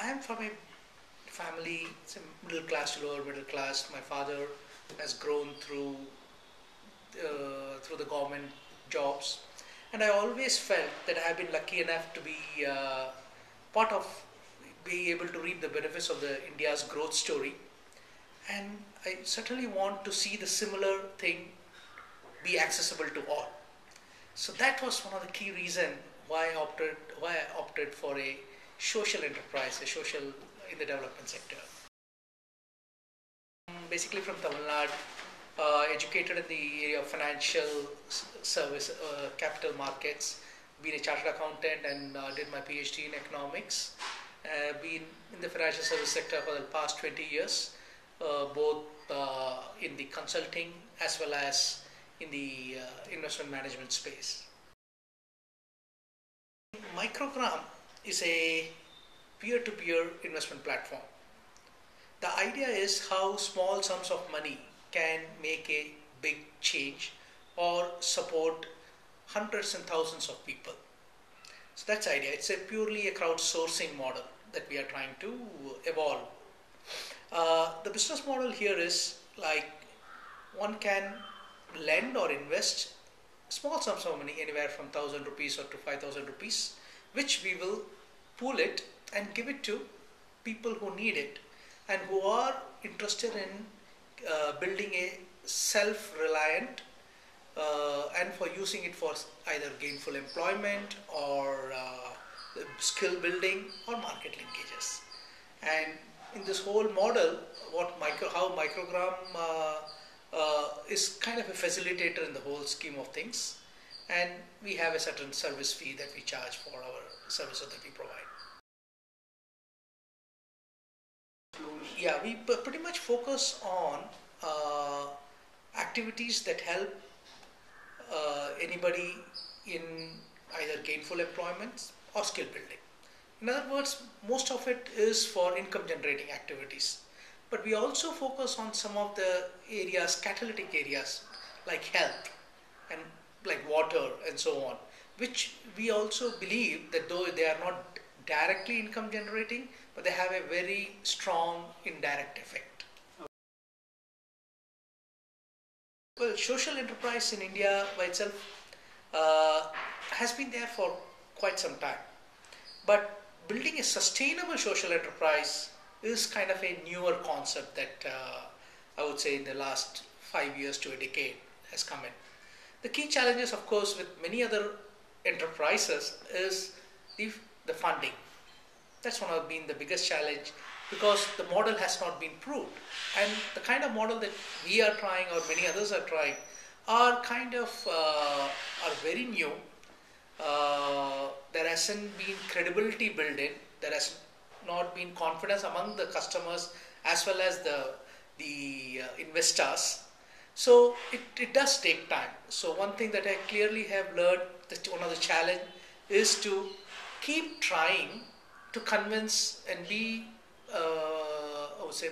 I am from a family, it's a middle class to lower middle class. My father has grown through the government jobs, and I always felt that I have been lucky enough to be part of being able to reap the benefits of the India's growth story. And I certainly want to see the similar thing be accessible to all. So that was one of the key reasons why I opted for a social enterprise, a social in the development sector. Basically from Tamil Nadu, educated in the area of financial service, capital markets, been a chartered accountant and did my PhD in economics. Been in the financial service sector for the past 20 years, both in the consulting as well as in the investment management space. MicroGraam is a peer-to-peer investment platform. The idea is how small sums of money can make a big change or support hundreds and thousands of people. So that's the idea. It's purely a crowdsourcing model that we are trying to evolve. The business model here is like one can lend or invest small sums of money, anywhere from 1,000 rupees or to 5,000 rupees, which we will pool it and give it to people who need it and who are interested in building a self-reliant and for using it for either gainful employment or skill building or market linkages. And in this whole model, how MicroGraam is kind of a facilitator in the whole scheme of things, and we have a certain service fee that we charge for our services that we provide. Yeah, we pretty much focus on activities that help anybody in either gainful employment or skill building. In other words, most of it is for income generating activities. But we also focus on some of the areas, catalytic areas like health and like water and so on, which we also believe that though they are not directly income generating, but they have a very strong indirect effect. Well, social enterprise in India by itself has been there for quite some time. But building a sustainable social enterprise is kind of a newer concept that I would say in the last 5 years to a decade has come in. The key challenges, of course, with many other enterprises is the funding. That's one of been the biggest challenge because the model has not been proved. And the kind of model that we are trying or many others are trying are kind of are very new. There hasn't been credibility built in. There has not been confidence among the customers as well as the investors. So it does take time. So one thing that I clearly have learned, that one of the challenge is to keep trying to convince and I would say,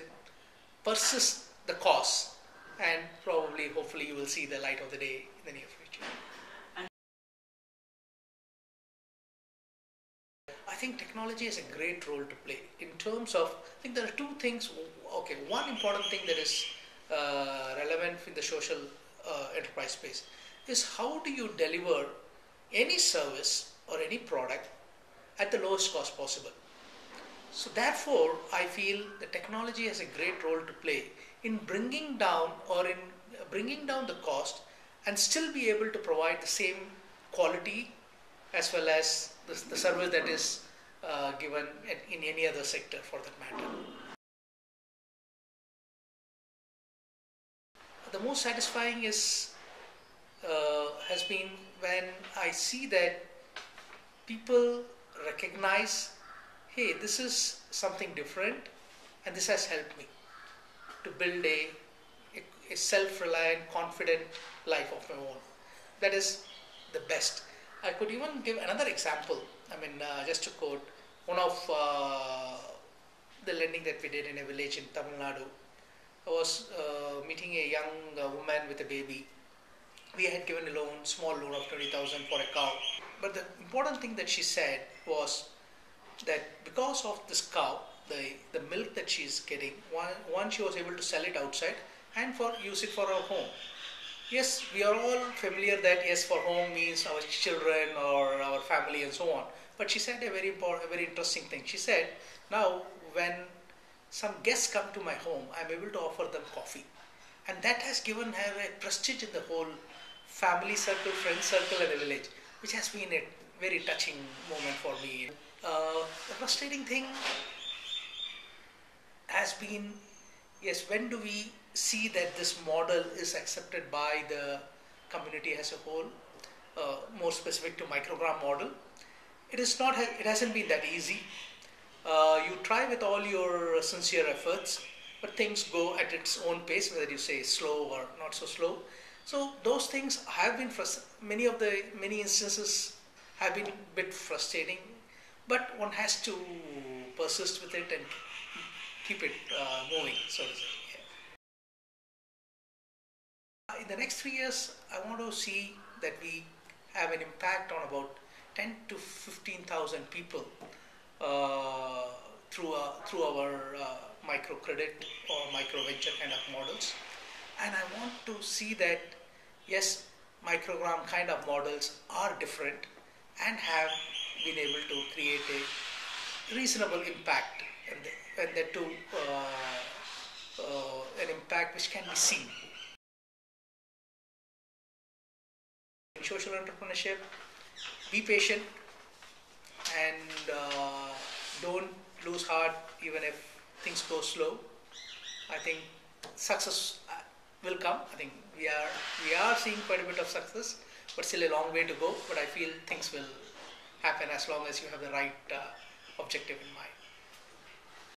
persist the cause, and probably, hopefully, you will see the light of the day in the near future. I think technology has a great role to play in terms of, I think there are two things. Okay, one important thing that is relevant in the social enterprise space is how do you deliver any service or any product at the lowest cost possible. So therefore, I feel the technology has a great role to play in bringing down the cost and still be able to provide the same quality as well as the service that is given in any other sector for that matter. The most satisfying has been when I see that people recognize, hey, this is something different and this has helped me to build a self-reliant, confident life of my own. That is the best. I could even give another example. I mean, just to quote, one of the lending that we did in a village in Tamil Nadu. I was meeting a young woman with a baby. We had given a small loan of 20,000 for a cow. But the important thing that she said was, that because of this cow, the milk that she's getting, one she was able to sell it outside and for use it for her home. Yes, we are all familiar that yes, for home means our children or our family and so on. But she said a very important, a very interesting thing. She said, now when some guests come to my home, I'm able to offer them coffee, and that has given her a prestige in the whole family circle, friend circle, and the village, which has been a very touching moment for me. The frustrating thing has been, yes, when do we see that this model is accepted by the community as a whole, more specific to microgram model? It is not, it hasn't been that easy. You try with all your sincere efforts, but things go at its own pace, whether you say slow or not so slow. So those things have been, many instances have been a bit frustrating, but one has to persist with it and keep it moving, so to say. Yeah. In the next 3 years, I want to see that we have an impact on about 10 to 15,000 people through our microcredit or micro venture kind of models. And I want to see that, yes, microgram kind of models are different and have been able to create a reasonable impact, and that too an impact which can be seen. In social entrepreneurship, be patient and don't lose heart even if things go slow. I think success will come. I think we are seeing quite a bit of success, but still a long way to go. But I feel things will happen as long as you have the right objective in mind.